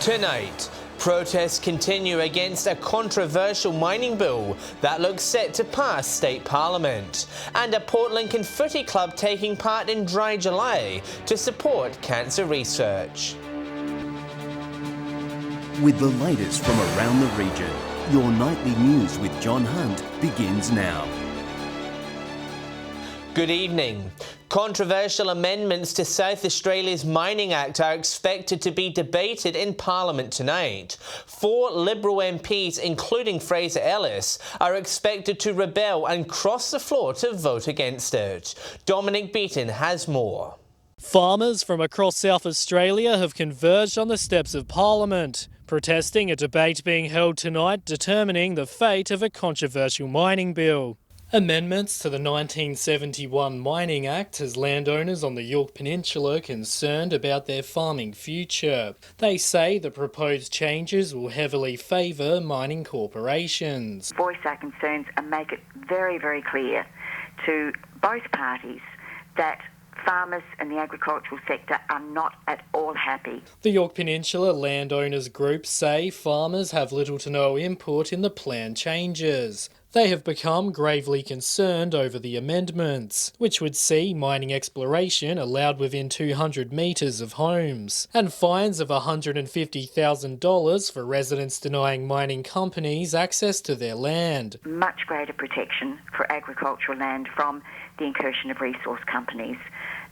Tonight, protests continue against a controversial mining bill that looks set to pass state parliament, and a Port Lincoln footy club taking part in Dry July to support cancer research. With the latest from around the region, your nightly news with John Hunt begins now. Good evening. Controversial amendments to South Australia's Mining Act are expected to be debated in Parliament tonight. 4 Liberal MPs, including Fraser Ellis, are expected to rebel and cross the floor to vote against it. Dominic Beaton has more. Farmers from across South Australia have converged on the steps of Parliament, protesting a debate being held tonight determining the fate of a controversial mining bill. Amendments to the 1971 Mining Act has landowners on the Yorke Peninsula concerned about their farming future. They say the proposed changes will heavily favour mining corporations. Voice our concerns and make it very, very clear to both parties that farmers and the agricultural sector are not at all happy. The Yorke Peninsula landowners group say farmers have little to no input in the planned changes. They have become gravely concerned over the amendments, which would see mining exploration allowed within 200 metres of homes, and fines of $150,000 for residents denying mining companies access to their land. Much greater protection for agricultural land from the incursion of resource companies.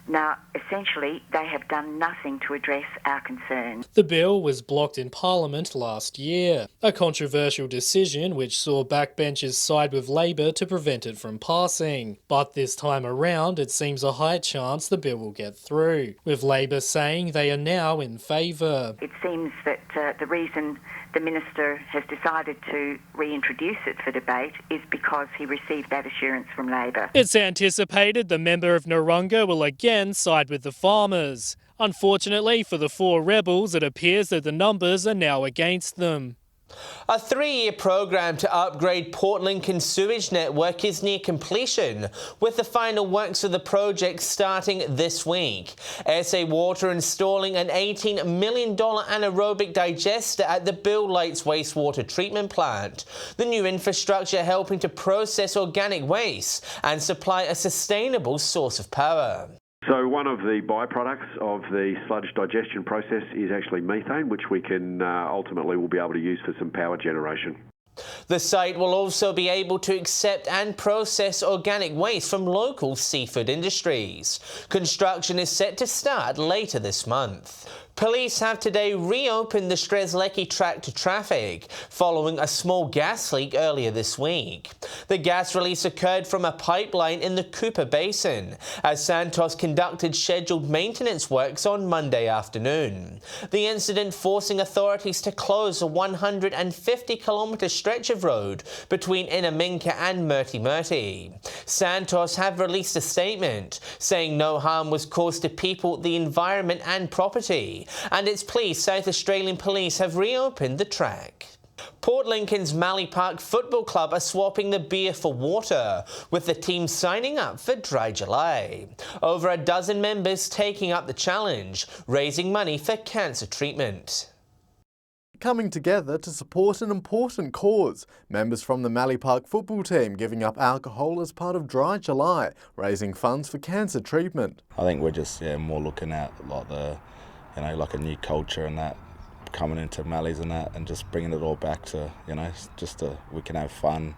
Now, essentially, they have done nothing to address our concerns. The bill was blocked in Parliament last year, a controversial decision which saw backbenchers side with Labor to prevent it from passing. But this time around, it seems a high chance the bill will get through, with Labor saying they are now in favour. It seems that the reason the Minister has decided to reintroduce it for debate is because he received that assurance from Labor. It's anticipated the member of Narunga will again side with the farmers. Unfortunately for the 4 rebels, it appears that the numbers are now against them. A 3-year program to upgrade Port Lincoln's sewage network is near completion, with the final works of the project starting this week. SA Water installing an $18 million anaerobic digester at the Bill Lights wastewater treatment plant. The new infrastructure helping to process organic waste and supply a sustainable source of power. So one of the byproducts of the sludge digestion process is actually methane, which we can ultimately will be able to use for some power generation. The site will also be able to accept and process organic waste from local seafood industries. Construction is set to start later this month. Police have today reopened the Strzelecki track to traffic following a small gas leak earlier this week. The gas release occurred from a pipeline in the Cooper Basin as Santos conducted scheduled maintenance works on Monday afternoon. The incident forcing authorities to close a 150-kilometre stretch of road between Inaminka and Murti. Santos have released a statement saying no harm was caused to people, the environment and property, and it's pleased South Australian Police have reopened the track. Port Lincoln's Mallee Park Football Club are swapping the beer for water, with the team signing up for Dry July. Over a dozen members taking up the challenge, raising money for cancer treatment. Coming together to support an important cause. Members from the Mallee Park football team giving up alcohol as part of Dry July, raising funds for cancer treatment. I think we're just more looking at like the, like a new culture and that coming into Mallee's and that, and just bringing it all back to, we can have fun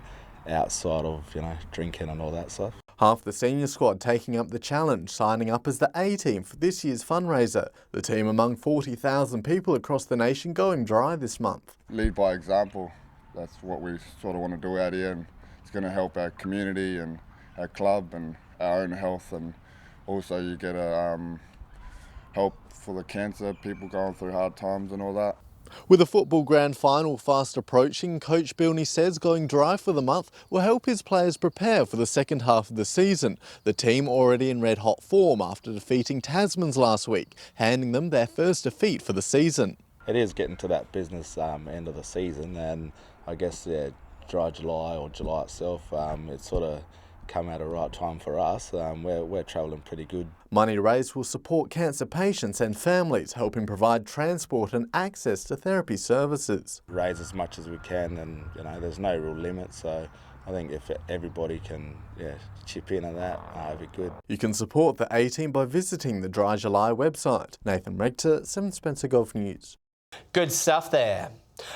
outside of, drinking and all that stuff. Half the senior squad taking up the challenge, signing up as the A team for this year's fundraiser. The team among 40,000 people across the nation going dry this month. Lead by example. That's what we sort of want to do out here, and it's going to help our community and our club and our own health, and also you get a help for the cancer people going through hard times and all that. With the football grand final fast approaching, Coach Bilney says going dry for the month will help his players prepare for the second half of the season. The team already in red-hot form after defeating Tasmans last week, handing them their first defeat for the season. It is getting to that business end of the season, and I guess Dry July or July itself, it sort of come at the right time for us. We're travelling pretty good. Money raised will support cancer patients and families, helping provide transport and access to therapy services. Raise as much as we can, and there's no real limit, so I think if everybody can chip in on that, it'd be good. You can support the A-Team by visiting the Dry July website. Nathan Rector, 7 Spencer Golf News. Good stuff there.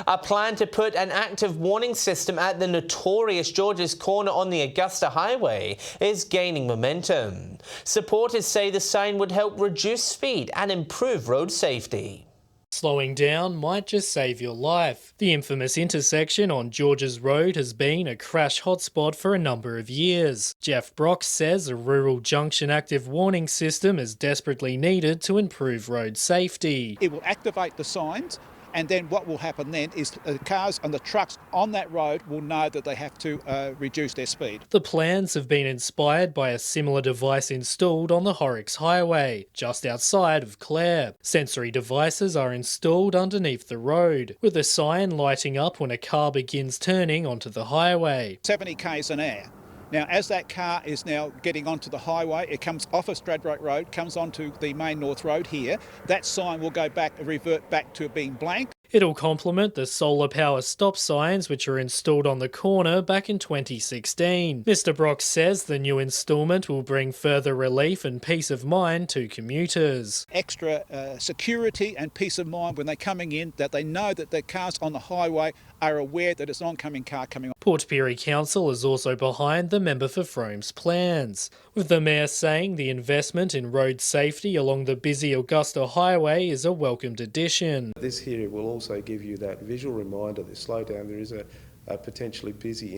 A plan to put an active warning system at the notorious George's Corner on the Augusta Highway is gaining momentum. Supporters say the sign would help reduce speed and improve road safety. Slowing down might just save your life. The infamous intersection on Georges Road has been a crash hotspot for a number of years. Jeff Brock says a rural junction active warning system is desperately needed to improve road safety. It will activate the signs, and then what will happen then is the cars and the trucks on that road will know that they have to reduce their speed. The plans have been inspired by a similar device installed on the Horrocks Highway, just outside of Clare. Sensory devices are installed underneath the road, with a sign lighting up when a car begins turning onto the highway. 70 k's an hour. Now, as that car is now getting onto the highway, it comes off of Stradbroke Road, comes onto the main North Road here. That sign will go back, revert back to being blank. It'll complement the solar power stop signs which were installed on the corner back in 2016. Mr. Brock says the new instalment will bring further relief and peace of mind to commuters. Extra security and peace of mind when they're coming in, that they know that the cars on the highway are aware that it's an oncoming car coming on. Port Pirie Council is also behind the member for Frome's plans, with the Mayor saying the investment in road safety along the busy Augusta Highway is a welcomed addition. This here will also give you that visual reminder that slow down, there is a potentially busy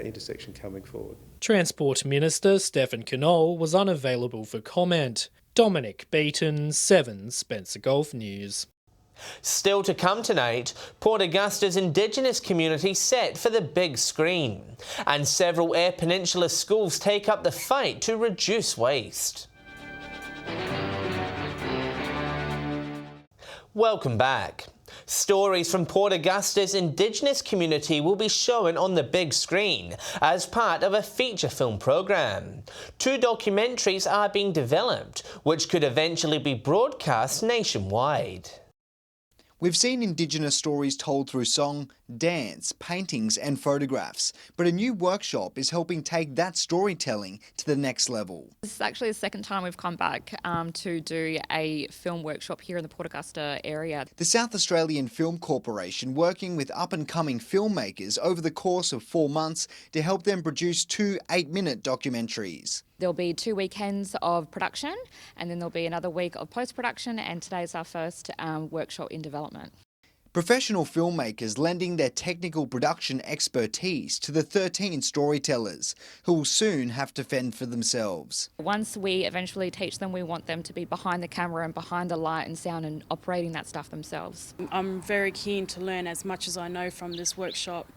intersection coming forward. Transport Minister Stephen Knoll was unavailable for comment. Dominic Beaton, 7 Spencer Golf News. Still to come tonight, Port Augusta's Indigenous community set for the big screen, and several Eyre Peninsula schools take up the fight to reduce waste. Welcome back. Stories from Port Augusta's Indigenous community will be shown on the big screen as part of a feature film program. 2 documentaries are being developed, which could eventually be broadcast nationwide. We've seen Indigenous stories told through song, dance, paintings and photographs, but a new workshop is helping take that storytelling to the next level. This is actually the second time we've come back to do a film workshop here in the Port Augusta area. The South Australian Film Corporation working with up-and-coming filmmakers over the course of 4 months to help them produce 2 8-minute documentaries. There'll be 2 weekends of production, and then there'll be another week of post-production, and today's our first workshop in development. Professional filmmakers lending their technical production expertise to the 13 storytellers, who will soon have to fend for themselves. Once we eventually teach them, we want them to be behind the camera and behind the light and sound and operating that stuff themselves. I'm very keen to learn as much as I know from this workshop.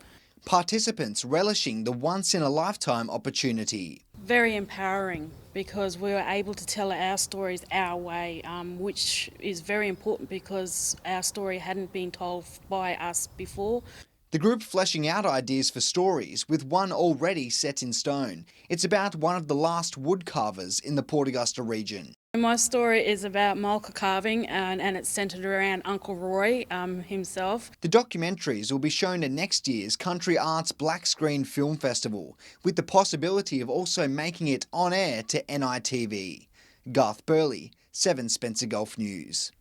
Participants relishing the once-in-a-lifetime opportunity. Very empowering, because we were able to tell our stories our way, which is very important because our story hadn't been told by us before. The group fleshing out ideas for stories, with one already set in stone. It's about one of the last wood carvers in the Port Augusta region. My story is about mulca carving, and it's centred around Uncle Roy himself. The documentaries will be shown at next year's Country Arts Black Screen Film Festival, with the possibility of also making it on air to NITV. Garth Burley, 7 Spencer Golf News.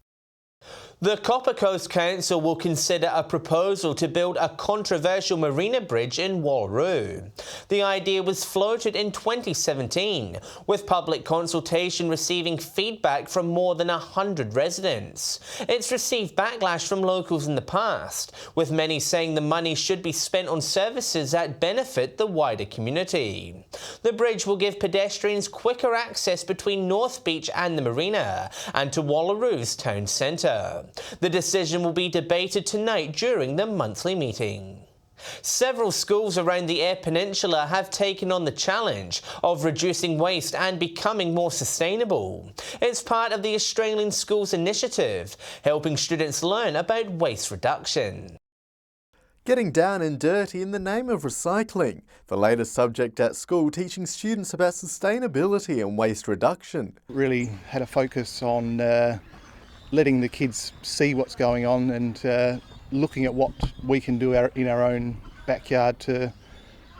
The Copper Coast Council will consider a proposal to build a controversial marina bridge in Wallaroo. The idea was floated in 2017, with public consultation receiving feedback from more than 100 residents. It's received backlash from locals in the past, with many saying the money should be spent on services that benefit the wider community. The bridge will give pedestrians quicker access between North Beach and the marina, and to Wallaroo's town centre. The decision will be debated tonight during the monthly meeting. Several schools around the Eyre Peninsula have taken on the challenge of reducing waste and becoming more sustainable. It's part of the Australian Schools Initiative, helping students learn about waste reduction. Getting down and dirty in the name of recycling, the latest subject at school teaching students about sustainability and waste reduction. Really had a focus on letting the kids see what's going on and looking at what we can do in our own backyard to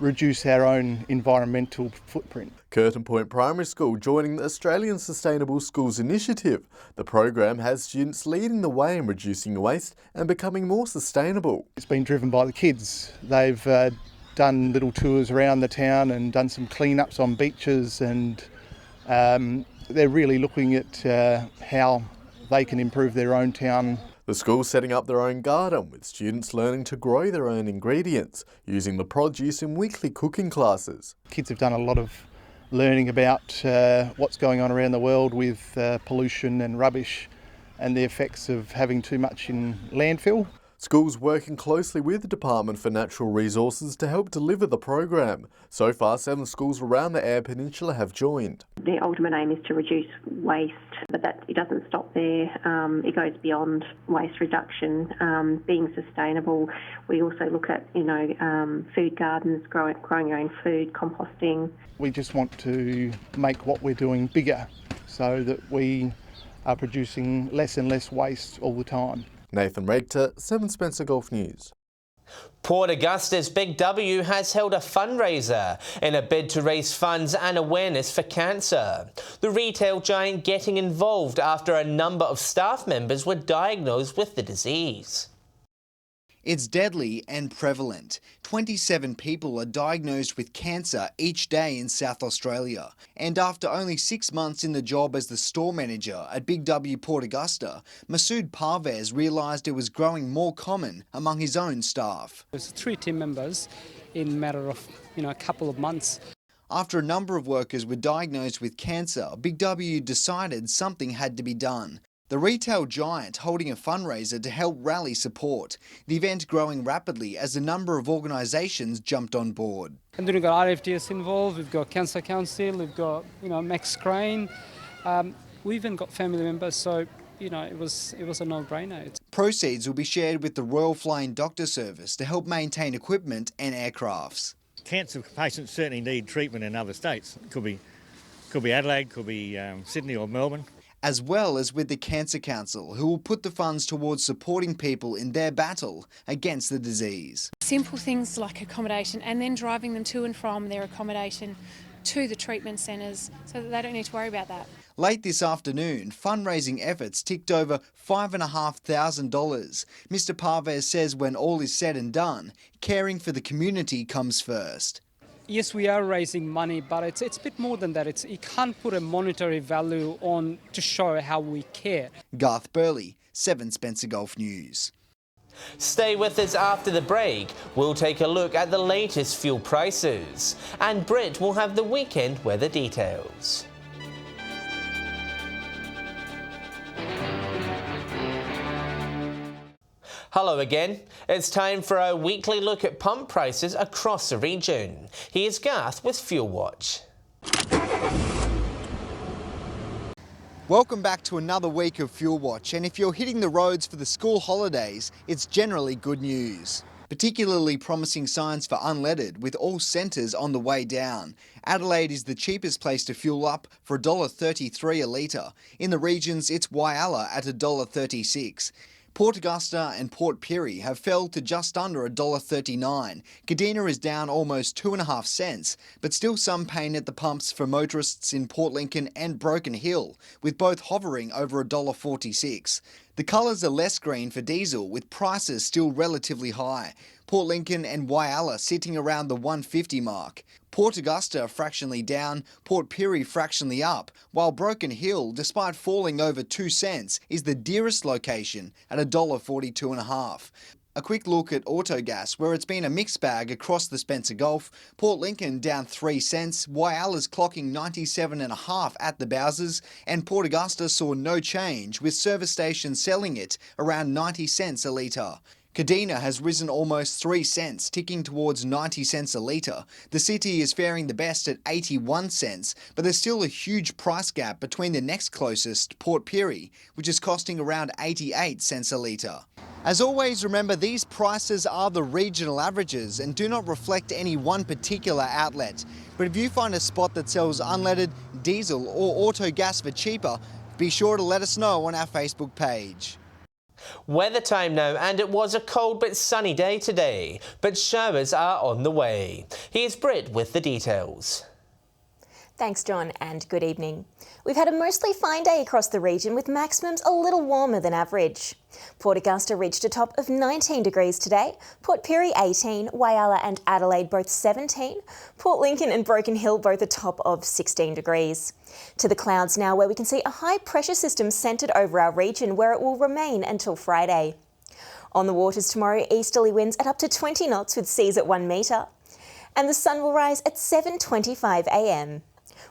reduce our own environmental footprint. Curtin Point Primary School joining the Australian Sustainable Schools Initiative. The program has students leading the way in reducing waste and becoming more sustainable. It's been driven by the kids. They've done little tours around the town and done some cleanups on beaches, and they're really looking at how they can improve their own town. The school's setting up their own garden with students learning to grow their own ingredients, using the produce in weekly cooking classes. Kids have done a lot of learning about what's going on around the world with pollution and rubbish and the effects of having too much in landfill. Schools working closely with the Department for Natural Resources to help deliver the program. So far, 7 schools around the Eyre Peninsula have joined. The ultimate aim is to reduce waste, but it doesn't stop there. It goes beyond waste reduction, being sustainable. We also look at, food gardens, growing your own food, composting. We just want to make what we're doing bigger so that we are producing less and less waste all the time. Nathan Regter, 7 Spencer Gulf News. Port Augusta's Big W has held a fundraiser in a bid to raise funds and awareness for cancer. The retail giant getting involved after a number of staff members were diagnosed with the disease. It's deadly and prevalent. 27 people are diagnosed with cancer each day in South Australia. And after only 6 months in the job as the store manager at Big W Port Augusta, Masood Parvez realised it was growing more common among his own staff. There's 3 team members in a matter of a couple of months. After a number of workers were diagnosed with cancer, Big W decided something had to be done. The retail giant holding a fundraiser to help rally support, the event growing rapidly as a number of organisations jumped on board. And then we've got RFDS involved, we've got Cancer Council, we've got Max Crane, we even got family members, so it was a no-brainer. Proceeds will be shared with the Royal Flying Doctor Service to help maintain equipment and aircrafts. Cancer patients certainly need treatment in other states. Could be Adelaide, could be Sydney or Melbourne. As well as with the Cancer Council, who will put the funds towards supporting people in their battle against the disease. Simple things like accommodation and then driving them to and from their accommodation to the treatment centres so that they don't need to worry about that. Late this afternoon, fundraising efforts ticked over $5,500. Mr Parvez says when all is said and done, caring for the community comes first. Yes, we are raising money, but it's a bit more than that. You can't put a monetary value on to show how we care. Garth Burley, 7 Spencer Gulf News. Stay with us after the break. We'll take a look at the latest fuel prices. And Britt will have the weekend weather details. Hello again. It's time for our weekly look at pump prices across the region. Here's Garth with Fuel Watch. Welcome back to another week of Fuel Watch, and if you're hitting the roads for the school holidays, it's generally good news. Particularly promising signs for unleaded, with all centres on the way down. Adelaide is the cheapest place to fuel up for $1.33 a litre. In the regions, it's Whyalla at $1.36. Port Augusta and Port Pirie have fell to just under $1.39. Kadina is down almost 2.5 cents, but still some pain at the pumps for motorists in Port Lincoln and Broken Hill, with both hovering over $1.46. The colours are less green for diesel, with prices still relatively high. Port Lincoln and Whyalla sitting around the $1.50 mark. Port Augusta fractionally down, Port Pirie fractionally up, while Broken Hill, despite falling over 2 cents, is the dearest location at $1.42.5. A quick look at Autogas, where it's been a mixed bag across the Spencer Gulf. Port Lincoln down 3 cents, Whyalla's clocking 97.5 at the Bowsers, and Port Augusta saw no change, with service stations selling it around 90 cents a litre. Kadina has risen almost 3 cents, ticking towards 90 cents a litre. The city is faring the best at 81 cents, but there's still a huge price gap between the next closest, Port Pirie, which is costing around 88 cents a litre. As always, remember these prices are the regional averages and do not reflect any one particular outlet. But if you find a spot that sells unleaded, diesel or auto gas for cheaper, be sure to let us know on our Facebook page. Weather time now, and it was a cold but sunny day today, but showers are on the way. Here's Britt with the details. Thanks, John, and good evening. We've had a mostly fine day across the region with maximums a little warmer than average. Port Augusta reached a top of 19 degrees today, Port Pirie 18, Whyalla and Adelaide both 17, Port Lincoln and Broken Hill both a top of 16 degrees. To the clouds now, where we can see a high pressure system centred over our region where it will remain until Friday. On the waters tomorrow, easterly winds at up to 20 knots with seas at 1 metre. And the sun will rise at 7:25 a.m.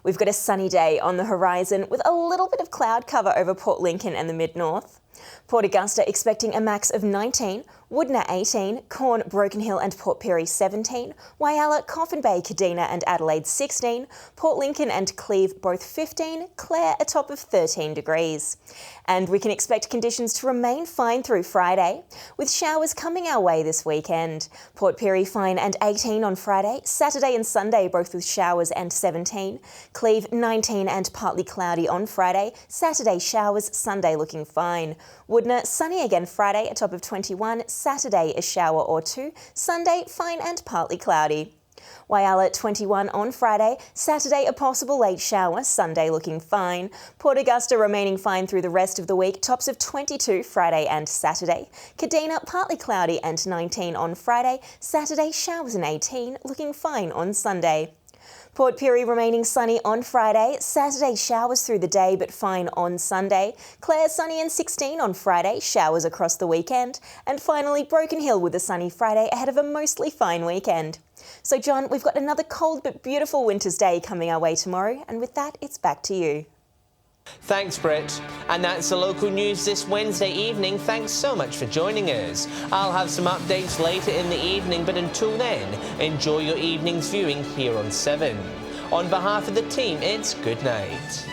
We've got a sunny day on the horizon with a little bit of cloud cover over Port Lincoln and the mid-north. Port Augusta expecting a max of 19, Woodner 18, Corn, Broken Hill and Port Pirie 17, Whyalla, Coffin Bay, Kadina and Adelaide 16, Port Lincoln and Cleve both 15, Clare a top of 13 degrees. And we can expect conditions to remain fine through Friday, with showers coming our way this weekend. Port Pirie fine and 18 on Friday, Saturday and Sunday both with showers and 17, Cleve 19 and partly cloudy on Friday, Saturday showers, Sunday looking fine. Woodner sunny again Friday, a top of 21, Saturday a shower or 2, Sunday fine and partly cloudy. Whyalla 21 on Friday, Saturday a possible late shower, Sunday looking fine. Port Augusta remaining fine through the rest of the week, tops of 22 Friday and Saturday. Kadina partly cloudy and 19 on Friday, Saturday showers and 18, looking fine on Sunday. Port Pirie remaining sunny on Friday, Saturday showers through the day but fine on Sunday, Clare sunny and 16 on Friday, showers across the weekend, and finally Broken Hill with a sunny Friday ahead of a mostly fine weekend. So John, we've got another cold but beautiful winter's day coming our way tomorrow, and with that it's back to you. Thanks, Britt. And that's the local news this Wednesday evening. Thanks so much for joining us. I'll have some updates later in the evening, but until then, enjoy your evening's viewing here on 7. On behalf of the team, it's good night.